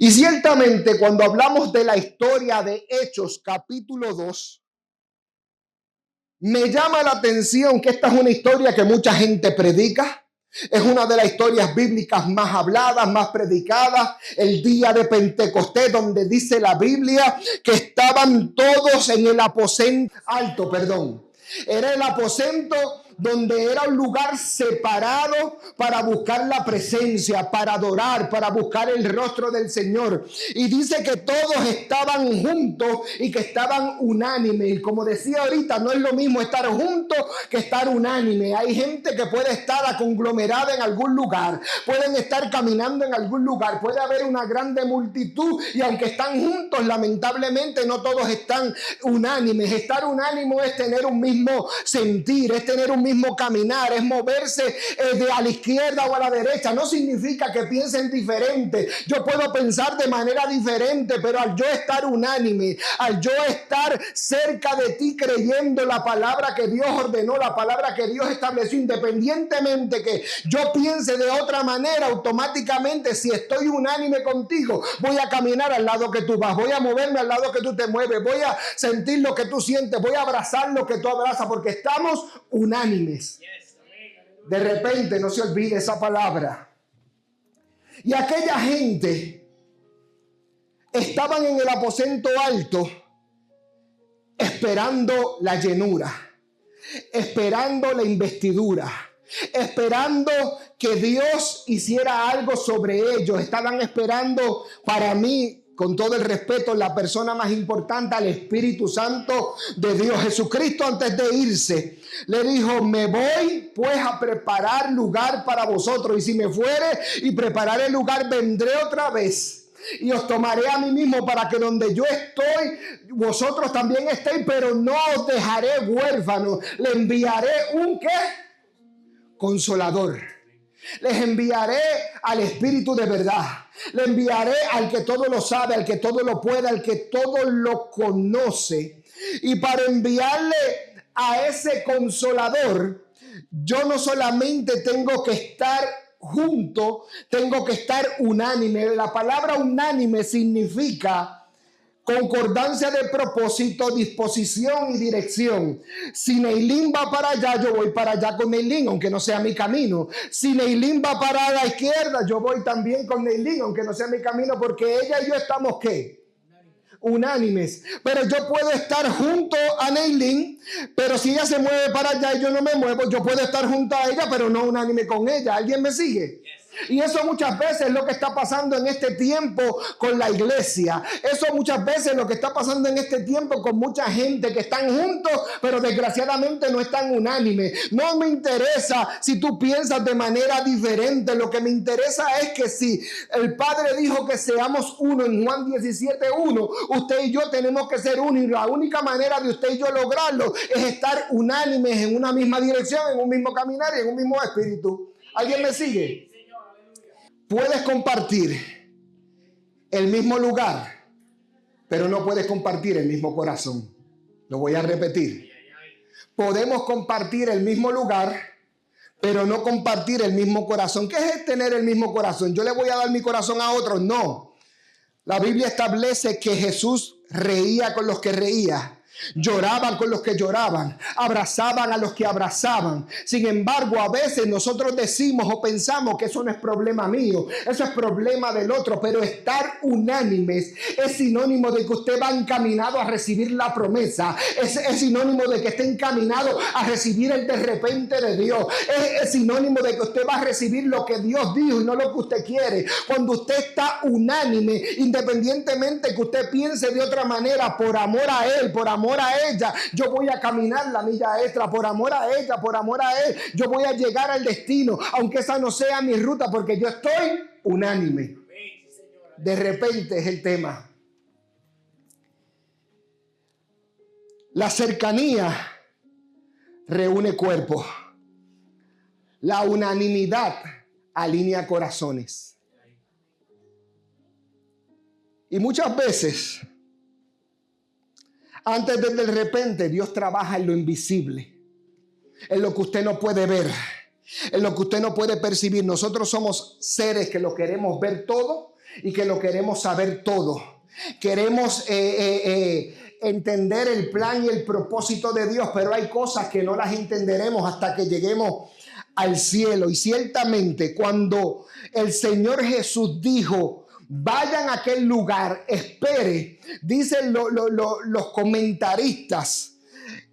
Y ciertamente cuando hablamos de la historia de Hechos capítulo 2, me llama la atención que esta es una historia que mucha gente predica. Es una de las historias bíblicas más habladas, más predicadas. El día de Pentecostés, donde dice la Biblia que estaban todos en el aposento alto, Era el aposento donde era un lugar separado para buscar la presencia, para adorar, para buscar el rostro del Señor. Y dice que todos estaban juntos y que estaban unánimes. Y como decía ahorita, no es lo mismo estar juntos que estar unánime. Hay gente que puede estar conglomerada en algún lugar, pueden estar caminando en algún lugar, puede haber una grande multitud y aunque están juntos, lamentablemente no todos están unánimes. Estar unánime es tener un mismo sentir, es tener un mismo caminar, es moverse de a la izquierda o a la derecha. No significa que piensen diferente. Yo puedo pensar de manera diferente, pero al yo estar unánime, al yo estar cerca de ti creyendo la palabra que Dios ordenó, la palabra que Dios estableció, independientemente que yo piense de otra manera, automáticamente si estoy unánime contigo, voy a caminar al lado que tú vas, voy a moverme al lado que tú te mueves, voy a sentir lo que tú sientes, voy a abrazar lo que tú abrazas, porque estamos unánimes. De repente, no se olvide esa palabra. Y aquella gente estaban en el aposento alto esperando la llenura, esperando la investidura, esperando que Dios hiciera algo sobre ellos. Estaban esperando, para mí, con todo el respeto, la persona más importante, al Espíritu Santo de Dios. Jesucristo, antes de irse, le dijo: me voy pues a preparar lugar para vosotros, y si me fuere y prepararé lugar, vendré otra vez y os tomaré a mí mismo, para que donde yo estoy, vosotros también estéis, pero no os dejaré huérfanos. Le enviaré un ¿qué? Consolador. Les enviaré al Espíritu de verdad. Le enviaré al que todo lo sabe, al que todo lo puede, al que todo lo conoce. Y para enviarle a ese Consolador, yo no solamente tengo que estar junto, tengo que estar unánime. La palabra unánime significa concordancia de propósito, disposición y dirección. Si Neilín va para allá, yo voy para allá con Neilín, aunque no sea mi camino. Si Neilín va para la izquierda, yo voy también con Neilín, aunque no sea mi camino, porque ella y yo estamos ¿qué? Unánimes. Pero yo puedo estar junto a Neilín, pero si ella se mueve para allá y yo no me muevo, yo puedo estar junto a ella, pero no unánime con ella. ¿Alguien me sigue? Y eso muchas veces es lo que está pasando en este tiempo con la iglesia. Eso muchas veces es lo que está pasando en este tiempo con mucha gente que están juntos, pero desgraciadamente no están unánimes. No me interesa si tú piensas de manera diferente. Lo que me interesa es que si el Padre dijo que seamos uno en Juan 17:1, usted y yo tenemos que ser uno. Y la única manera de usted y yo lograrlo es estar unánimes en una misma dirección, en un mismo caminar y en un mismo espíritu. ¿Alguien me sigue? Puedes compartir el mismo lugar, pero no puedes compartir el mismo corazón. Lo voy a repetir. Podemos compartir el mismo lugar, pero no compartir el mismo corazón. ¿Qué es tener el mismo corazón? ¿Yo le voy a dar mi corazón a otros? No. La Biblia establece que Jesús reía con los que reían, lloraban con los que lloraban, abrazaban a los que abrazaban. Sin embargo, a veces nosotros decimos o pensamos que eso no es problema mío, eso es problema del otro. Pero estar unánimes es sinónimo de que usted va encaminado a recibir la promesa, es sinónimo de que está encaminado a recibir el de repente de Dios, es sinónimo de que usted va a recibir lo que Dios dijo y no lo que usted quiere. Cuando usted está unánime, independientemente que usted piense de otra manera, por amor a Él, por amor a ella, yo voy a caminar la milla extra. Por amor a ella, por amor a él, yo voy a llegar al destino, aunque esa no sea mi ruta, porque yo estoy unánime. De repente es el tema. La cercanía reúne cuerpos. La unanimidad alinea corazones. Y muchas veces, antes de repente, Dios trabaja en lo invisible, en lo que usted no puede ver, en lo que usted no puede percibir. Nosotros somos seres que lo queremos ver todo y que lo queremos saber todo. Queremos entender el plan y el propósito de Dios, pero hay cosas que no las entenderemos hasta que lleguemos al cielo. Y ciertamente cuando el Señor Jesús dijo, vayan a aquel lugar, espere, dicen los comentaristas,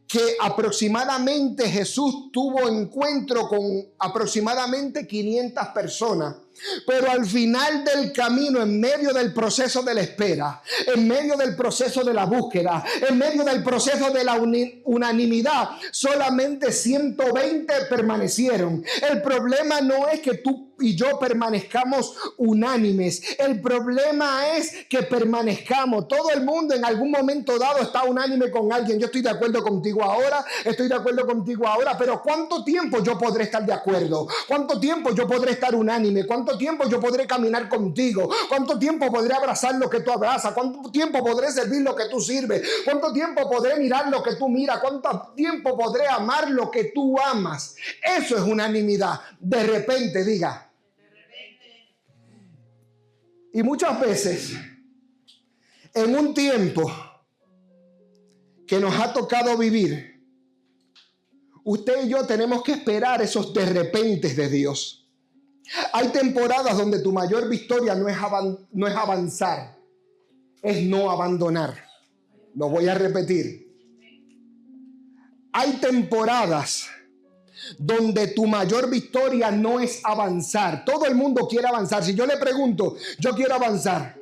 que aproximadamente Jesús tuvo encuentro con aproximadamente 500 personas. Pero al final del camino, en medio del proceso de la espera, en medio del proceso de la búsqueda, en medio del proceso de la unanimidad, solamente 120 permanecieron. El problema no es que tú y yo permanezcamos unánimes. El problema es que permanezcamos. Todo el mundo en algún momento dado está unánime con alguien. Yo estoy de acuerdo contigo ahora, pero ¿cuánto tiempo yo podré estar de acuerdo? ¿Cuánto tiempo yo podré estar unánime? ¿Cuánto tiempo yo podré caminar contigo? ¿Cuánto tiempo podré abrazar lo que tú abrazas? ¿Cuánto tiempo podré servir lo que tú sirves? ¿Cuánto tiempo podré mirar lo que tú miras? ¿Cuánto tiempo podré amar lo que tú amas? Eso es unanimidad. De repente, diga. Y muchas veces, en un tiempo que nos ha tocado vivir, usted y yo tenemos que esperar esos de repentes de Dios. Hay temporadas donde tu mayor victoria no es avanzar, es no abandonar. Lo voy a repetir. Hay temporadas donde tu mayor victoria no es avanzar. Todo el mundo quiere avanzar. Si yo le pregunto, yo quiero avanzar,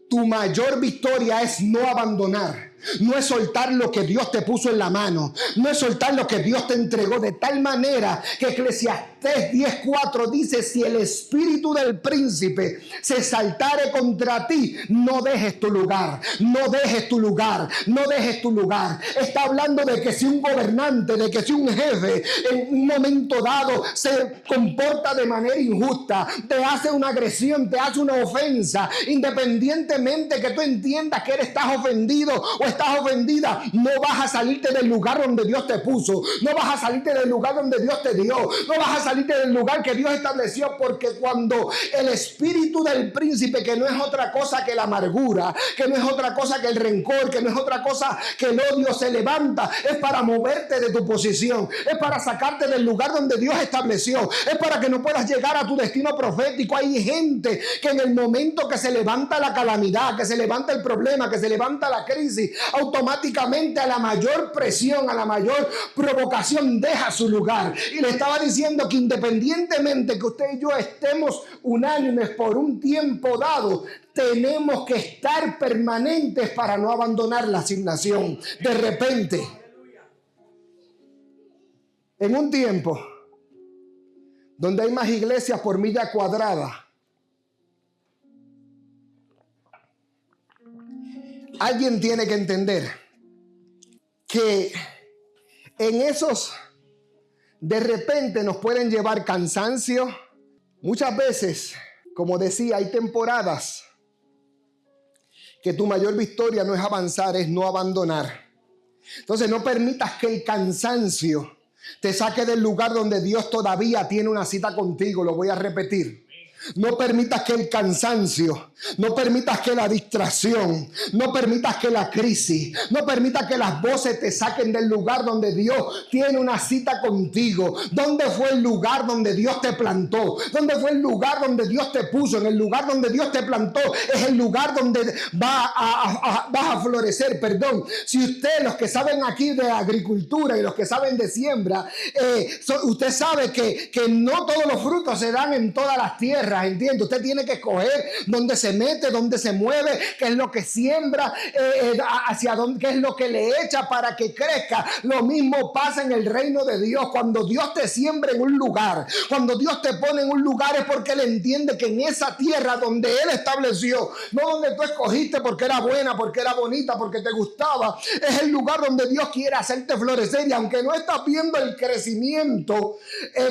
tu mayor victoria es no abandonar. No es soltar lo que Dios te puso en la mano. No es soltar lo que Dios te entregó. De tal manera que Eclesiastés 10:4 dice, si el espíritu del príncipe se saltare contra ti, no dejes tu lugar. No dejes tu lugar. No dejes tu lugar. Está hablando de que si un gobernante, de que si un jefe en un momento dado se comporta de manera injusta, te hace una agresión, te hace una ofensa, independientemente que tú entiendas que estás ofendido o estás ofendida, no vas a salirte del lugar donde Dios te puso, no vas a salirte del lugar donde Dios te dio, no vas a salirte del lugar que Dios estableció, porque cuando el espíritu del príncipe, que no es otra cosa que la amargura, que no es otra cosa que el rencor, que no es otra cosa que el odio, se levanta, es para moverte de tu posición, es para sacarte del lugar donde Dios estableció, es para que no puedas llegar a tu destino profético. Hay gente que en el momento que se levanta la calamidad, que se levanta el problema, que se levanta la crisis, automáticamente a la mayor presión, a la mayor provocación, deja su lugar. Y le estaba diciendo que independientemente que usted y yo estemos unánimes por un tiempo dado, tenemos que estar permanentes para no abandonar la asignación. De repente, en un tiempo donde hay más iglesias por milla cuadrada, alguien tiene que entender que en esos de repente nos pueden llevar cansancio. Muchas veces, como decía, hay temporadas que tu mayor victoria no es avanzar, es no abandonar. Entonces no permitas que el cansancio te saque del lugar donde Dios todavía tiene una cita contigo. Lo voy a repetir. No permitas que el cansancio, no permitas que la distracción, no permitas que la crisis, no permitas que las voces te saquen del lugar donde Dios tiene una cita contigo. ¿Dónde fue el lugar donde Dios te plantó? ¿Dónde fue el lugar donde Dios te puso? En el lugar donde Dios te plantó es el lugar donde vas a florecer. Perdón, si usted, los que saben aquí de agricultura y los que saben de siembra, usted sabe que no todos los frutos se dan en todas las tierras. ¿Entiende? Usted tiene que escoger dónde se mete, dónde se mueve, qué es lo que siembra, hacia dónde, qué es lo que le echa para que crezca. Lo mismo pasa en el reino de Dios. Cuando Dios te siembra en un lugar, cuando Dios te pone en un lugar, es porque Él entiende que en esa tierra donde Él estableció, no donde tú escogiste porque era buena, porque era bonita, porque te gustaba, es el lugar donde Dios quiere hacerte florecer. Y aunque no estás viendo el crecimiento,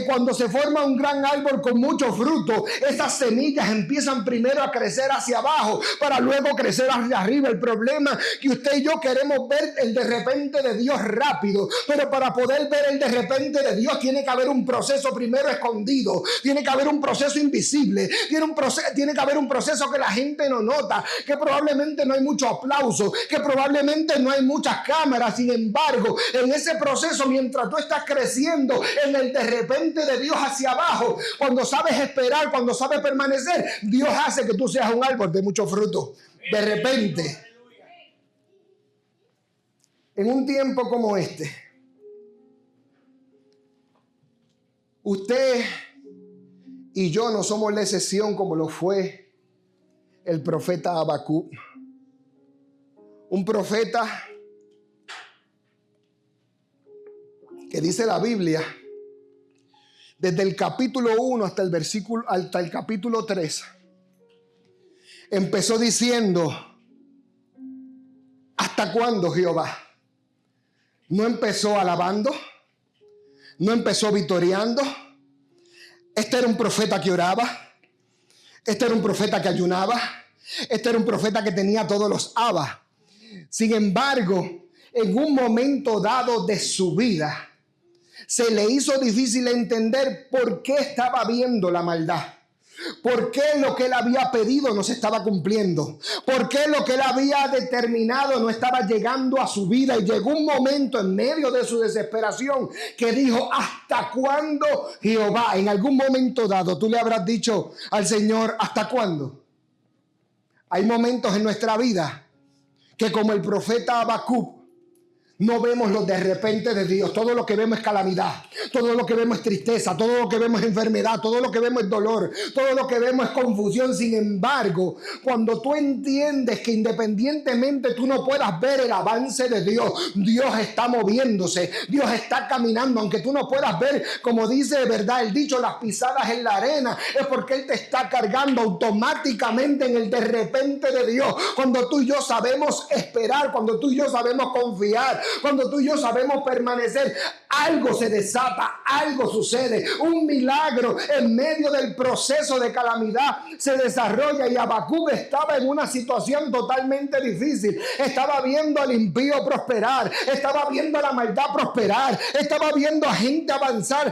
cuando se forma un gran árbol con mucho fruto, esas semillas empiezan primero a crecer hacia abajo para luego crecer hacia arriba. El problema es que usted y yo queremos ver el de repente de Dios rápido, pero para poder ver el de repente de Dios tiene que haber un proceso primero escondido, tiene que haber un proceso invisible, tiene que haber un proceso que la gente no nota, que probablemente no hay mucho aplauso, que probablemente no hay muchas cámaras. Sin embargo, en ese proceso, mientras tú estás creciendo en el de repente de Dios hacia abajo, cuando sabes esperar, cuando sabes permanecer, Dios hace que tú seas un árbol de mucho fruto. De repente, en un tiempo como este, usted y yo no somos la excepción como lo fue el profeta Habacuc. Un profeta que dice la Biblia, desde el capítulo 1 hasta el capítulo 3, empezó diciendo: ¿hasta cuándo, Jehová? No empezó alabando, no empezó victoriando. Este era un profeta que oraba, este era un profeta que ayunaba, este era un profeta que tenía todos los abas. Sin embargo, en un momento dado de su vida, se le hizo difícil entender por qué estaba viendo la maldad. ¿Por qué lo que él había pedido no se estaba cumpliendo? ¿Por qué lo que él había determinado no estaba llegando a su vida? Y llegó un momento en medio de su desesperación que dijo: ¿hasta cuándo, Jehová? En algún momento dado tú le habrás dicho al Señor: ¿hasta cuándo? Hay momentos en nuestra vida que, como el profeta Habacuc, no vemos lo de repente de Dios. Todo lo que vemos es calamidad, todo lo que vemos es tristeza, todo lo que vemos es enfermedad, todo lo que vemos es dolor, todo lo que vemos es confusión. Sin embargo, cuando tú entiendes que independientemente tú no puedas ver el avance de Dios, Dios está moviéndose, Dios está caminando, aunque tú no puedas ver, como dice, ¿verdad?, el dicho, las pisadas en la arena, es porque Él te está cargando automáticamente en el de repente de Dios. Cuando tú y yo sabemos esperar, cuando tú y yo sabemos confiar, cuando tú y yo sabemos permanecer, algo se desata, algo sucede, un milagro en medio del proceso de calamidad se desarrolla. Y Habacuc estaba en una situación totalmente difícil. Estaba viendo al impío prosperar, estaba viendo a la maldad prosperar, estaba viendo a gente avanzar,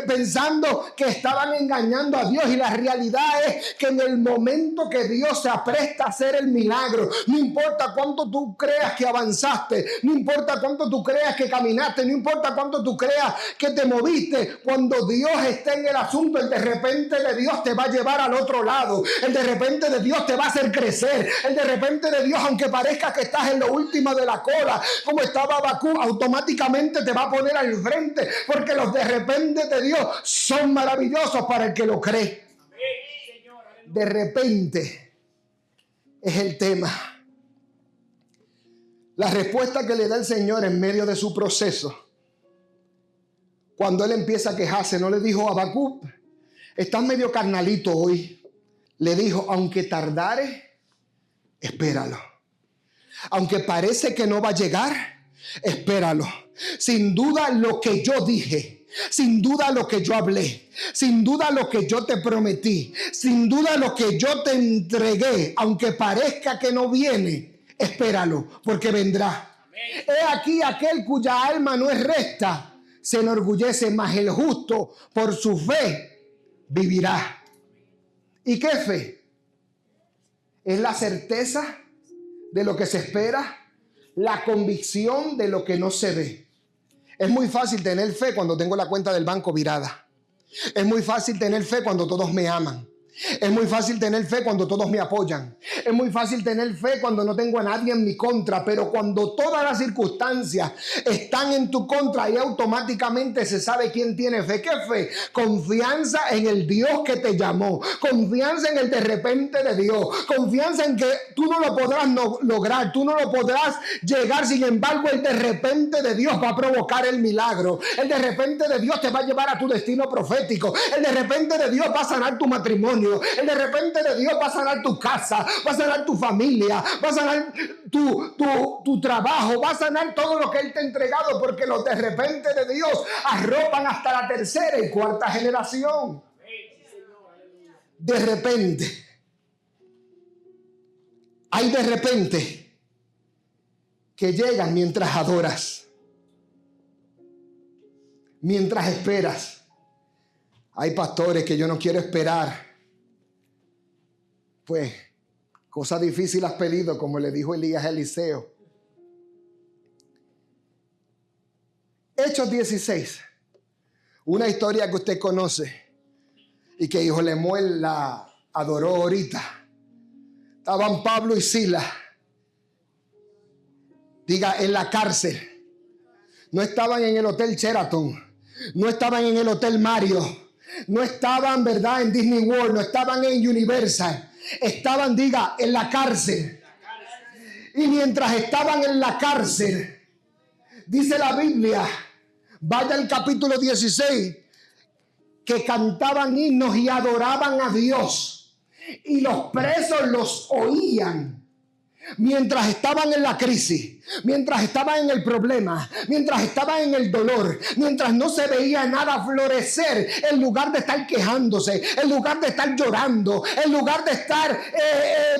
pensando que estaban engañando a Dios. Y la realidad es que en el momento que Dios se apresta a hacer el milagro, no importa cuánto tú creas que avanzaste, no importa cuánto tú creas que caminaste, no importa cuánto tú creas que te moviste, cuando Dios esté en el asunto, el de repente de Dios te va a llevar al otro lado, el de repente de Dios te va a hacer crecer, el de repente de Dios, aunque parezca que estás en lo último de la cola, como estaba Habacuc, automáticamente te va a poner al frente, porque los de repente de Dios son maravillosos para el que lo cree. De repente es el tema. La respuesta que le da el Señor en medio de su proceso, cuando él empieza a quejarse, no le dijo: Habacuc, estás medio carnalito hoy. Le dijo: aunque tardare, espéralo. Aunque parece que no va a llegar, espéralo. Sin duda lo que yo dije, sin duda lo que yo hablé, sin duda lo que yo te prometí, sin duda lo que yo te entregué, aunque parezca que no viene, espéralo, porque vendrá. He aquí aquel cuya alma no es recta se enorgullece, mas el justo por su fe vivirá. ¿Y qué fe? Es la certeza de lo que se espera, la convicción de lo que no se ve. Es muy fácil tener fe cuando tengo la cuenta del banco virada. Es muy fácil tener fe cuando todos me aman. Es muy fácil tener fe cuando todos me apoyan. Es muy fácil tener fe cuando no tengo a nadie en mi contra. Pero cuando todas las circunstancias están en tu contra, ahí automáticamente se sabe quién tiene fe. ¿Qué fe? Confianza en el Dios que te llamó. Confianza en el de repente de Dios. Confianza en que tú no lo podrás lograr. Tú no lo podrás llegar. Sin embargo, el de repente de Dios va a provocar el milagro. El de repente de Dios te va a llevar a tu destino profético. El de repente de Dios va a sanar tu matrimonio. El de repente de Dios va a sanar tu casa, va a sanar tu familia, va a sanar tu trabajo, va a sanar todo lo que Él te ha entregado, porque los de repente de Dios arropan hasta la tercera y cuarta generación. de repente. Hay de repente que llegan mientras adoras, mientras esperas. Hay pastores que yo no quiero esperar. Pues, cosa difícil has pedido, como le dijo Elías a Eliseo. Hechos 16. Una historia que usted conoce y que hijo Lemuel la adoró ahorita. Estaban Pablo y Silas, diga, en la cárcel. No estaban en el Hotel Sheraton, no estaban en el Hotel Mario, no estaban, ¿verdad?, en Disney World, no estaban en Universal. Estaban, diga, en la cárcel. Y mientras estaban en la cárcel, dice la Biblia, vaya al capítulo 16, que cantaban himnos y adoraban a Dios. Y los presos los oían mientras estaban en la crisis, mientras estaban en el problema, mientras estaban en el dolor, mientras no se veía nada florecer, en lugar de estar quejándose, en lugar de estar llorando, en lugar de estar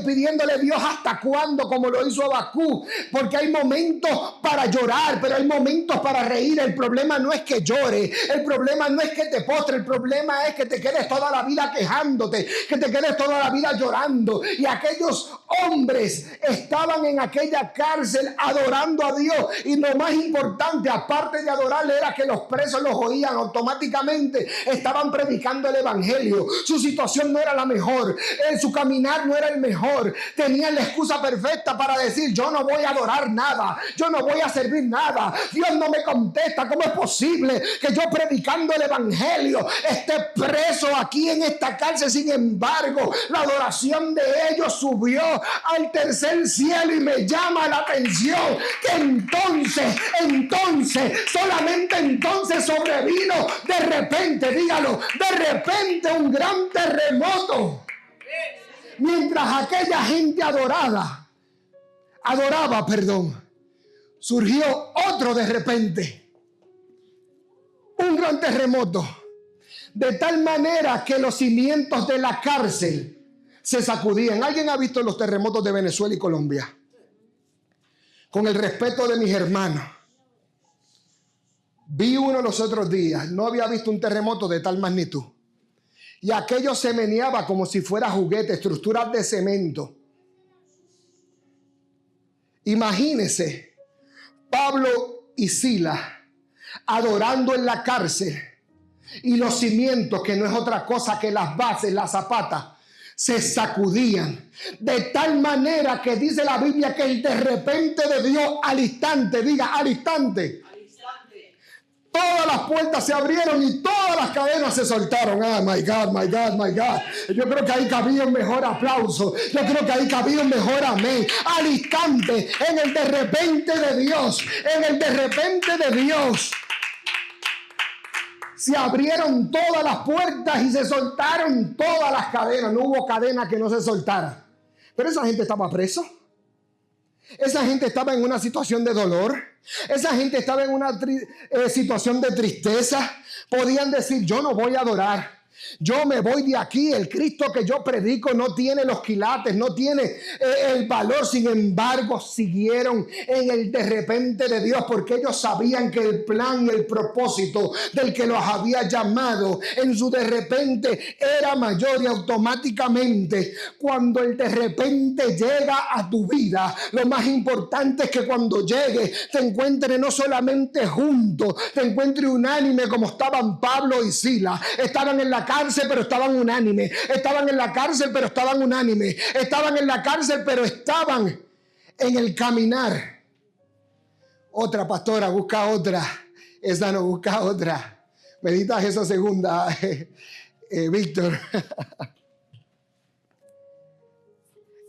pidiéndole a Dios hasta cuándo, como lo hizo Habacuc, porque hay momentos para llorar, pero hay momentos para reír. El problema no es que llore, el problema no es que te postres, el problema es que te quedes toda la vida quejándote, que te quedes toda la vida llorando. Y aquellos hombres estaban en aquella cárcel adorando a Dios, y lo más importante, aparte de adorarle, era que los presos los oían automáticamente. Estaban predicando el evangelio. Su situación no era la mejor, su caminar no era el mejor. Tenían la excusa perfecta para decir: yo no voy a adorar nada, yo no voy a servir nada, Dios no me contesta. ¿Cómo es posible que yo, predicando el evangelio, esté preso aquí en esta cárcel? Sin embargo, la adoración de ellos subió al tercer cielo, y me llama la atención que entonces, solamente entonces sobrevino de repente, dígalo, de repente un gran terremoto. Mientras aquella gente adoraba, surgió otro de repente, un gran terremoto, de tal manera que los cimientos de la cárcel se sacudían. ¿Alguien ha visto los terremotos de Venezuela y Colombia? Con el respeto de mis hermanos, vi uno los otros días. No había visto un terremoto de tal magnitud. Y aquello se meneaba como si fuera juguete, estructuras de cemento. Imagínense, Pablo y Silas adorando en la cárcel, y los cimientos, que no es otra cosa que las bases, las zapatas, se sacudían de tal manera que dice la Biblia que el de repente de Dios al instante, diga, al instante, todas las puertas se abrieron y todas las cadenas se soltaron. Ah, my God, my God, my God. Yo creo que ahí cabía un mejor aplauso. Yo creo que ahí cabía un mejor amén. Al instante, en el de repente de Dios, en el de repente de Dios, se abrieron todas las puertas y se soltaron todas las cadenas. No hubo cadena que no se soltara. Pero esa gente estaba preso. Esa gente estaba en una situación de dolor. Esa gente estaba en una situación de tristeza. Podían decir: yo no voy a adorar, yo me voy de aquí. El Cristo que yo predico no tiene los quilates, no tiene el valor. Sin embargo, siguieron en el de repente de Dios, porque ellos sabían que el plan y el propósito del que los había llamado en su de repente era mayor. Y automáticamente, cuando el de repente llega a tu vida, lo más importante es que cuando llegue te encuentre no solamente juntos, te encuentre unánime, como estaban Pablo y Silas. Estaban en la cárcel, pero estaban unánime. Estaban en la cárcel, pero estaban unánime. Estaban en la cárcel, pero estaban en el caminar. Otra, pastora, busca otra. Esa no, busca otra. Medita esa segunda, Víctor.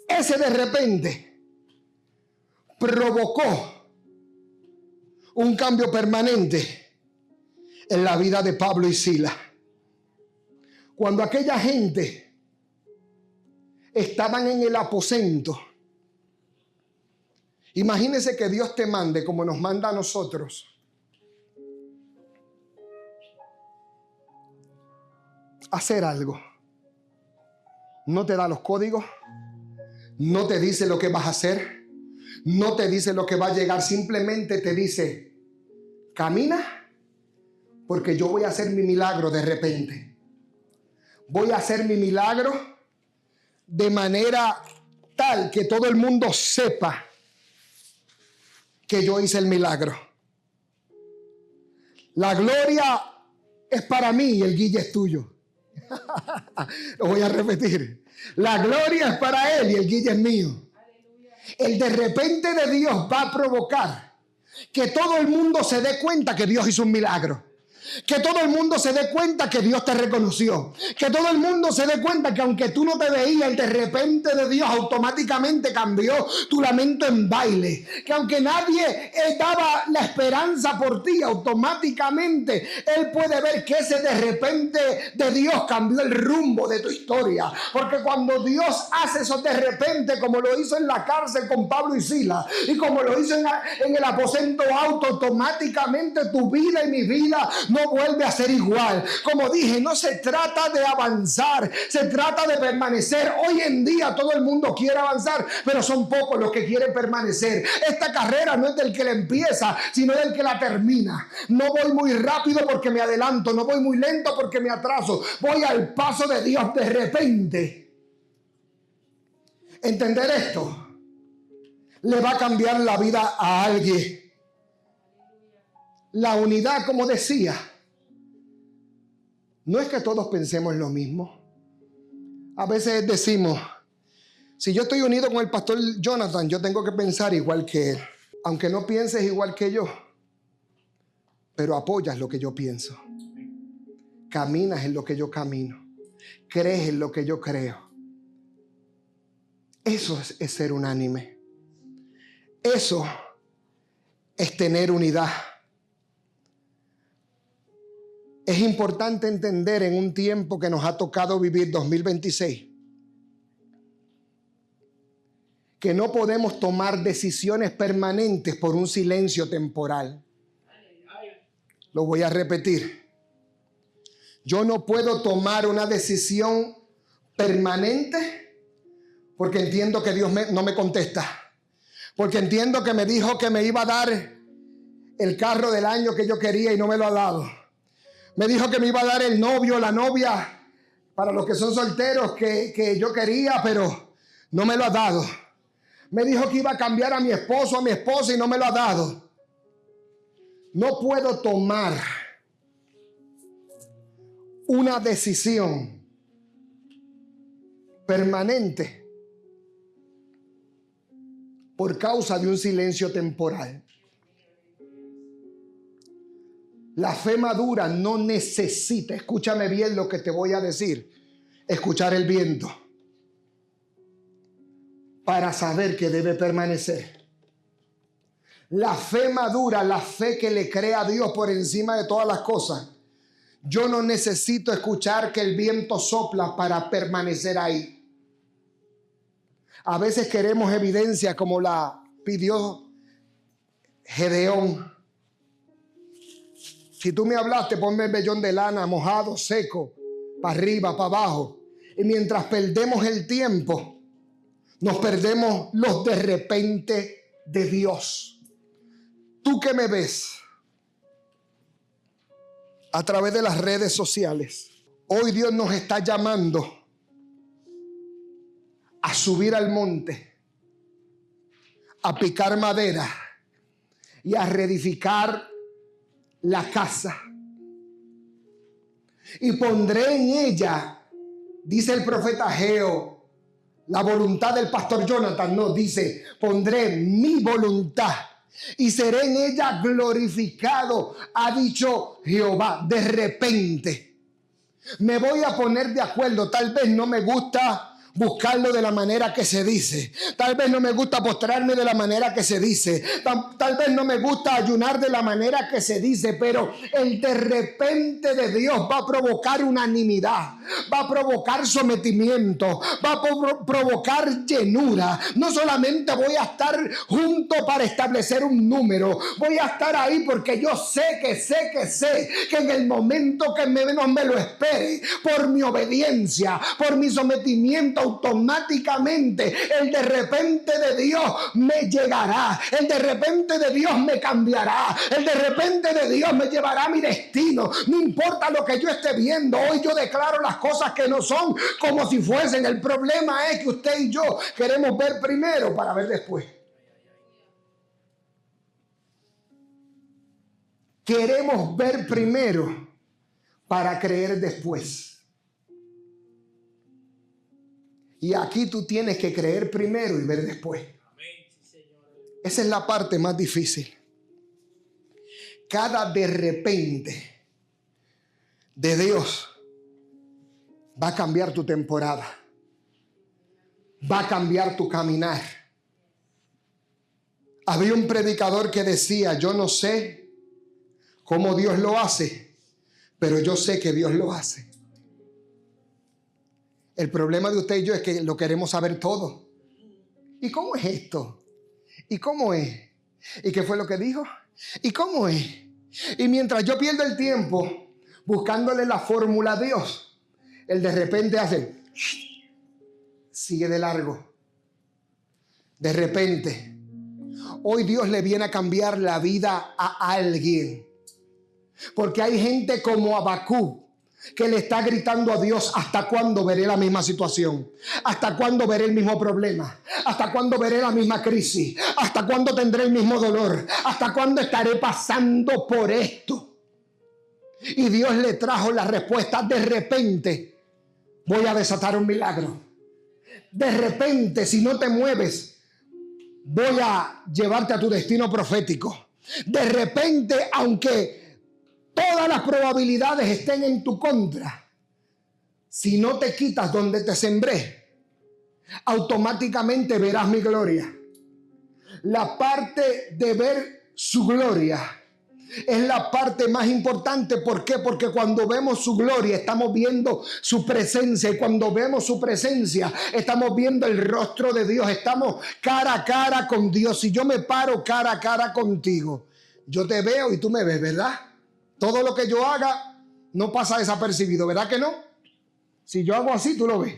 Ese de repente provocó un cambio permanente en la vida de Pablo y Silas. Cuando aquella gente estaban en el aposento, imagínese que Dios te mande, como nos manda a nosotros, hacer algo. No te da los códigos, no te dice lo que vas a hacer, no te dice lo que va a llegar, simplemente te dice, camina, porque yo voy a hacer mi milagro de repente. Voy a hacer mi milagro de manera tal que todo el mundo sepa que yo hice el milagro. La gloria es para mí y el guille es tuyo. Lo voy a repetir. La gloria es para él y el guille es mío. El de repente de Dios va a provocar que todo el mundo se dé cuenta que Dios hizo un milagro. Que todo el mundo se dé cuenta que Dios te reconoció. Que todo el mundo se dé cuenta que aunque tú no te veías, el de repente de Dios automáticamente cambió tu lamento en baile. Que aunque nadie daba la esperanza por ti, automáticamente Él puede ver que ese de repente de Dios cambió el rumbo de tu historia. Porque cuando Dios hace eso de repente, como lo hizo en la cárcel con Pablo y Silas, y como lo hizo en el aposento alto, automáticamente tu vida y mi vida no vuelve a ser igual. Como dije, no se trata de avanzar, se trata de permanecer. Hoy en día todo el mundo quiere avanzar, pero son pocos los que quieren permanecer. Esta carrera no es del que la empieza, sino del que la termina. No voy muy rápido porque me adelanto, no voy muy lento porque me atraso. Voy al paso de Dios de repente. Entender esto le va a cambiar la vida a alguien. La unidad, como decía, no es que todos pensemos lo mismo. A veces decimos, si yo estoy unido con el pastor Jonathan, yo tengo que pensar igual que él. Aunque no pienses igual que yo, pero apoyas lo que yo pienso. Caminas en lo que yo camino. Crees en lo que yo creo. Eso es ser unánime. Eso es tener unidad. Es importante entender en un tiempo que nos ha tocado vivir 2026 que no podemos tomar decisiones permanentes por un silencio temporal. Lo voy a repetir. Yo no puedo tomar una decisión permanente porque entiendo que Dios no me contesta. Porque entiendo que me dijo que me iba a dar el carro del año que yo quería y no me lo ha dado. Me dijo que me iba a dar el novio, la novia, para los que son solteros que yo quería, pero no me lo ha dado. Me dijo que iba a cambiar a mi esposo, a mi esposa y no me lo ha dado. No puedo tomar una decisión permanente por causa de un silencio temporal. La fe madura no necesita, escúchame bien lo que te voy a decir, escuchar el viento para saber que debe permanecer. La fe madura, la fe que le cree a Dios por encima de todas las cosas. Yo no necesito escuchar que el viento sopla para permanecer ahí. A veces queremos evidencia como la pidió Gedeón. Si tú me hablaste, ponme el vellón de lana mojado, seco, para arriba, para abajo. Y mientras perdemos el tiempo, nos perdemos los de repente de Dios. Tú que me ves a través de las redes sociales, hoy Dios nos está llamando a subir al monte, a picar madera y a reedificar la casa. Y pondré en ella, dice el profeta Ageo, la voluntad del pastor Jonathan, no, dice, pondré mi voluntad y seré en ella glorificado, ha dicho Jehová. De repente me voy a poner de acuerdo, tal vez no me gusta buscarlo de la manera que se dice. Tal vez no me gusta postrarme de la manera que se dice. Tal vez no me gusta ayunar de la manera que se dice. Pero el de repente de Dios va a provocar unanimidad. Va a provocar sometimiento. Va a provocar llenura. No solamente voy a estar junto para establecer un número. Voy a estar ahí porque yo sé que en el momento que menos me lo espere, por mi obediencia, por mi sometimiento, automáticamente el de repente de Dios me llegará. El de repente de Dios me cambiará. El de repente de Dios me llevará a mi destino. No importa lo que yo esté viendo. Hoy yo declaro las cosas que no son como si fuesen. El problema es que usted y yo queremos ver primero para ver después. Queremos ver primero para creer después. Y aquí tú tienes que creer primero y ver después. Esa es la parte más difícil. Cada de repente de Dios va a cambiar tu temporada. Va a cambiar tu caminar. Había un predicador que decía: yo no sé cómo Dios lo hace, pero yo sé que Dios lo hace. El problema de usted y yo es que lo queremos saber todo. ¿Y cómo es esto? ¿Y cómo es? ¿Y qué fue lo que dijo? ¿Y cómo es? Y mientras yo pierdo el tiempo buscándole la fórmula a Dios, él de repente hace, sigue de largo. De repente, hoy Dios le viene a cambiar la vida a alguien. Porque hay gente como Habacuc que le está gritando a Dios: ¿hasta cuándo veré la misma situación? ¿Hasta cuándo veré el mismo problema? ¿Hasta cuándo veré la misma crisis? ¿Hasta cuándo tendré el mismo dolor? ¿Hasta cuándo estaré pasando por esto? Y Dios le trajo la respuesta: de repente voy a desatar un milagro. De repente, si no te mueves, voy a llevarte a tu destino profético. De repente, aunque todas las probabilidades estén en tu contra, si no te quitas donde te sembré, automáticamente verás mi gloria. La parte de ver su gloria es la parte más importante. ¿Por qué? Porque cuando vemos su gloria estamos viendo su presencia, y cuando vemos su presencia estamos viendo el rostro de Dios. Estamos cara a cara con Dios. Si yo me paro cara a cara contigo, yo te veo y tú me ves, ¿verdad? Todo lo que yo haga no pasa desapercibido, ¿verdad que no? Si yo hago así, tú lo ves.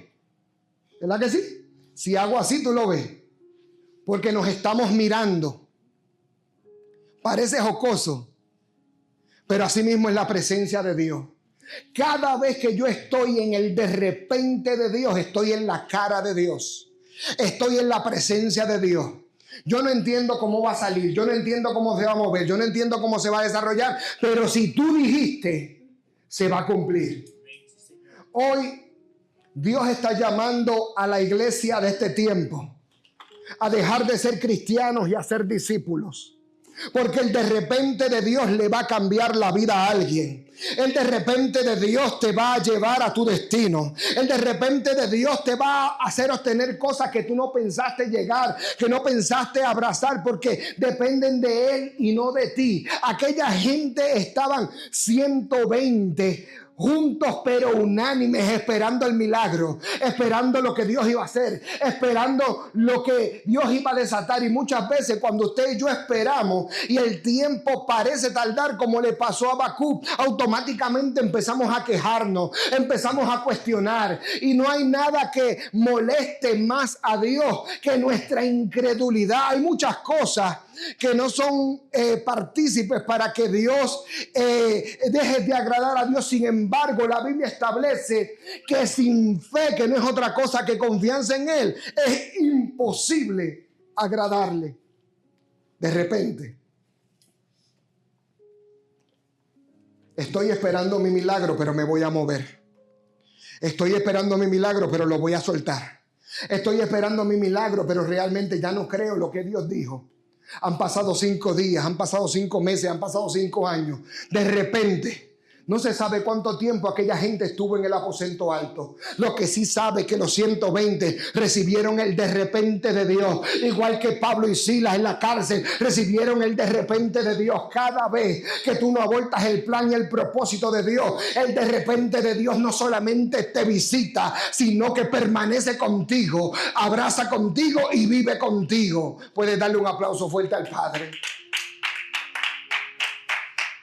¿Verdad que sí? Si hago así, tú lo ves. Porque nos estamos mirando. Parece jocoso, pero así mismo es la presencia de Dios. Cada vez que yo estoy en el de repente de Dios, estoy en la cara de Dios. Estoy en la presencia de Dios. Yo no entiendo cómo va a salir, yo no entiendo cómo se va a mover, yo no entiendo cómo se va a desarrollar, pero si tú dijiste, se va a cumplir. Hoy Dios está llamando a la iglesia de este tiempo a dejar de ser cristianos y a ser discípulos. Porque el de repente de Dios le va a cambiar la vida a alguien. El de repente de Dios te va a llevar a tu destino. El de repente de Dios te va a hacer obtener cosas que tú no pensaste llegar, que no pensaste abrazar, porque dependen de Él y no de ti. Aquella gente estaban 120 juntos pero unánimes, esperando el milagro, esperando lo que Dios iba a hacer, esperando lo que Dios iba a desatar. Y muchas veces cuando usted y yo esperamos y el tiempo parece tardar, como le pasó a Habacuc, automáticamente empezamos a quejarnos, empezamos a cuestionar, y no hay nada que moleste más a Dios que nuestra incredulidad. Hay muchas cosas que no son partícipes para que Dios deje de agradar a Dios. Sin embargo, la Biblia establece que sin fe, que no es otra cosa que confianza en Él, es imposible agradarle. De repente, estoy esperando mi milagro, pero me voy a mover. Estoy esperando mi milagro, pero lo voy a soltar. Estoy esperando mi milagro, pero realmente ya no creo lo que Dios dijo. Han pasado 5 días, han pasado 5 meses, han pasado 5 años. De repente No se sabe cuánto tiempo aquella gente estuvo en el aposento alto. Lo que sí sabe es que los 120 recibieron el de repente de Dios. Igual que Pablo y Silas en la cárcel recibieron el de repente de Dios. Cada vez que tú no abortas el plan y el propósito de Dios, el de repente de Dios no solamente te visita, sino que permanece contigo, abraza contigo y vive contigo. Puedes darle un aplauso fuerte al Padre.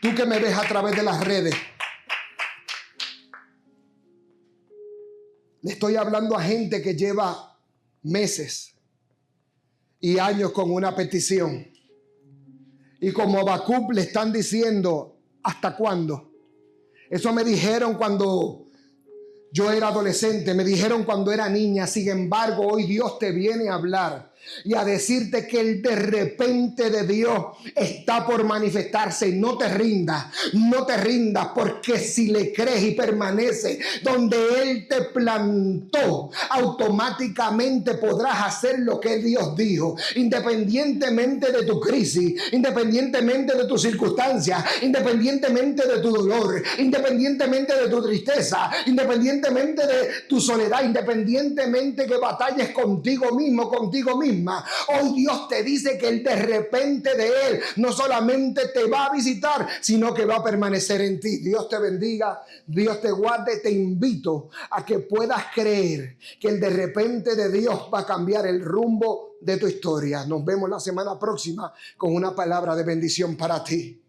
Tú que me ves a través de las redes, le estoy hablando a gente que lleva meses y años con una petición. Y como Habacuc le están diciendo, ¿hasta cuándo? Eso me dijeron cuando yo era adolescente, me dijeron cuando era niña. Sin embargo, hoy Dios te viene a hablar y a decirte que el de repente de Dios está por manifestarse. No te rindas, no te rindas, porque si le crees y permaneces donde Él te plantó, automáticamente podrás hacer lo que Dios dijo, independientemente de tu crisis, independientemente de tus circunstancias, independientemente de tu dolor, independientemente de tu tristeza, independientemente de tu soledad, independientemente que batalles contigo mismo, contigo misma. Hoy Dios te dice que el de repente de Él no solamente te va a visitar, sino que va a permanecer en ti. Dios te bendiga, Dios te guarde. Te invito a que puedas creer que el de repente de Dios va a cambiar el rumbo de tu historia. Nos vemos la semana próxima con una palabra de bendición para ti.